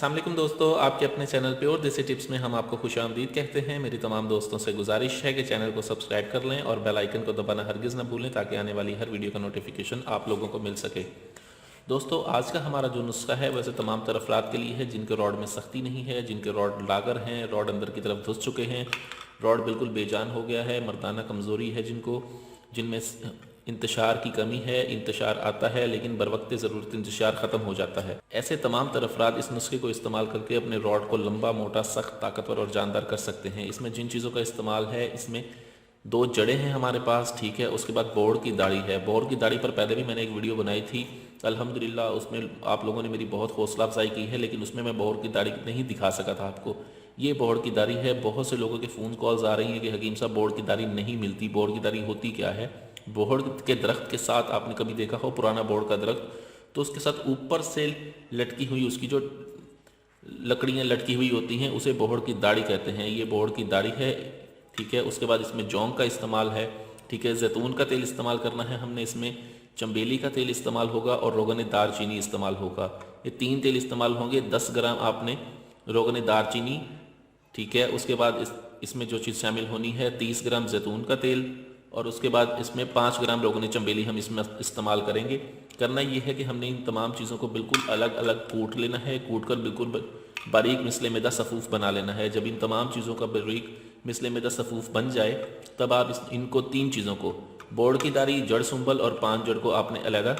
अस्सलाम वालेकुम दोस्तों, आपके अपने चैनल पे और देसी टिप्स में हम आपको खुशामदीद कहते हैं। मेरी तमाम दोस्तों से गुजारिश है कि चैनल को सब्सक्राइब कर लें और बेल आइकन को दबाना हरगिज़ न भूलें ताकि आने वाली हर वीडियो का नोटिफिकेशन आप लोगों को मिल सके। दोस्तों, आज का हमारा जो नुस्खा है वैसे तमाम तरह अफराद के लिए है जिनके रॉड में सख्ती नहीं है, जिनके रॉड लागर हैं, रॉड अंदर की तरफ घुस चुके हैं, रॉड बिल्कुल बेजान हो गया है, मर्दाना कमज़ोरी है जिनको, जिनमें इंतशार की कमी है, इंतशार आता है लेकिन बर वक्त ज़रूरत इंतशार ख़त्म हो जाता है। ऐसे तमाम तरह अफराद इस नुस्खे को इस्तेमाल करके अपने रॉड को लंबा, मोटा, सख्त, ताकतवर और जानदार कर सकते हैं। इसमें जिन चीज़ों का इस्तेमाल है, इसमें 2 जड़ें हैं हमारे पास, ठीक है। उसके बाद बोर्ड की दाढ़ी है। बोर्ड की दाढ़ी पर पहले भी मैंने एक वीडियो बनाई थी अल्हम्दुलिल्लाह, उसमें आप लोगों ने मेरी बहुत हौसला अफजाई की है, लेकिन उसमें मैं बोर्ड की दाढ़ी नहीं दिखा सका था आपको। ये बोर्ड की दाढ़ी है। बहुत से लोगों के फ़ोन कॉल्स आ रही हैं कि हकीम साहब बोर्ड की दाढ़ी नहीं मिलती। बोर्ड की दाढ़ी होती क्या है? बोर्ड के दरख्त के साथ आपने कभी देखा हो पुराना बोर्ड का दरख्त, तो उसके साथ ऊपर से लटकी हुई उसकी जो लकड़ियाँ लटकी हुई होती हैं उसे बोर्ड की दाढ़ी कहते हैं। ये बोर्ड की दाढ़ी है, ठीक है। उसके बाद इसमें जौंग का इस्तेमाल है, ठीक है। जैतून का तेल इस्तेमाल करना है हमने, इसमें चंबेली का तेल इस्तेमाल होगा और रोगन दारचीनी इस्तेमाल होगा। ये 3 तेल इस्तेमाल होंगे। 10 ग्राम आपने रोगन दारचीनी, ठीक है। उसके बाद इसमें जो चीज़ शामिल होनी है 30 ग्राम जैतून का तेल और उसके बाद इसमें 5 ग्राम रोगन चंबेली हम इसमें इस्तेमाल करेंगे। करना यह है कि हमने इन तमाम चीज़ों को बिल्कुल अलग अलग कूट लेना है। कूट कर बिल्कुल बारीक मिसले मैदा सफ़ूफ बना लेना है। जब इन तमाम चीज़ों का बारीक मिसले मैदा सफ़ूफ बन जाए तब आप इनको 3 चीज़ों को, बोर्ड की दाढ़ी, जड़ सुंबल और 5 जड़ को आपने अलहदा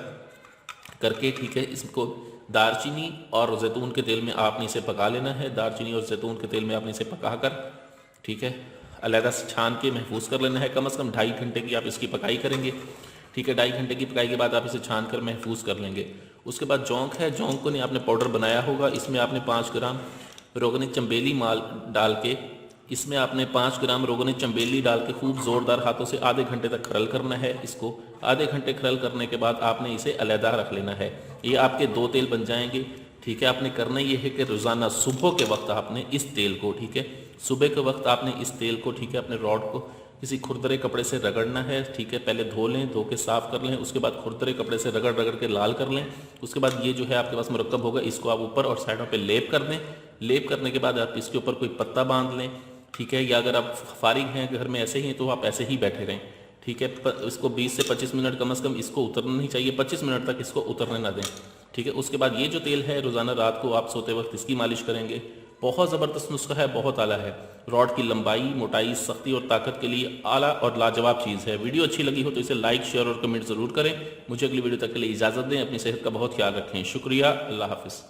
करके, ठीक है, इसको दारचीनी और जैतून के तेल में आपने इसे पका लेना है। दारचीनी और जैतून के तेल में आपने इसे पका कर, ठीक है, अलहदा से छान के महफूज कर लेना है। कम से कम 2.5 घंटे की आप इसकी पकाई करेंगे, ठीक है। 2.5 घंटे की पकाई के बाद आप इसे छान कर महफूज कर लेंगे। उसके बाद जौंक है, जौंक को नहीं आपने पाउडर बनाया होगा, इसमें आपने 5 ग्राम रोगन चंबेली माल डाल के, इसमें आपने 5 ग्राम रोगन चंबेली डाल के खूब ज़ोरदार हाथों से आधे घंटे तक खरल करना है। इसको आधे घंटे खरल करने के बाद आपने इसे अलहदा रख लेना है। ये आपके 2 तेल बन जाएंगे, ठीक है। आपने करना ये है कि रोज़ाना सुबह के वक्त आपने इस तेल को, ठीक है, सुबह के वक्त आपने इस तेल को, ठीक है, अपने रॉड को किसी खुरदरे कपड़े से रगड़ना है, ठीक है। पहले धो लें, धो के साफ़ कर लें, उसके बाद खुरदरे कपड़े से रगड़ रगड़ के लाल कर लें। उसके बाद ये जो है आपके पास मुरक्कब होगा, इसको आप ऊपर और साइडों पे लेप कर दें। लेप करने के बाद आप इसके ऊपर कोई पत्ता बांध लें, ठीक है। या अगर आप फारिग हैं घर में ऐसे ही हैं तो आप ऐसे ही बैठे रहें, ठीक है। इसको 20 से 25 मिनट कम से कम इसको उतरना नहीं चाहिए, 25 मिनट तक इसको उतरने ना दें, ठीक है। उसके बाद ये जो तेल है रोज़ाना रात को आप सोते वक्त इसकी मालिश करेंगे। बहुत ज़बरदस्त नुस्खा है, बहुत आला है। रॉड की लंबाई, मोटाई, सख्ती और ताकत के लिए आला और लाजवाब चीज़ है। वीडियो अच्छी लगी हो तो इसे लाइक, शेयर और कमेंट ज़रूर करें। मुझे अगली वीडियो तक के लिए इजाज़त दें। अपनी सेहत का बहुत ख्याल रखें। शुक्रिया। अल्लाह हाफ़िज़।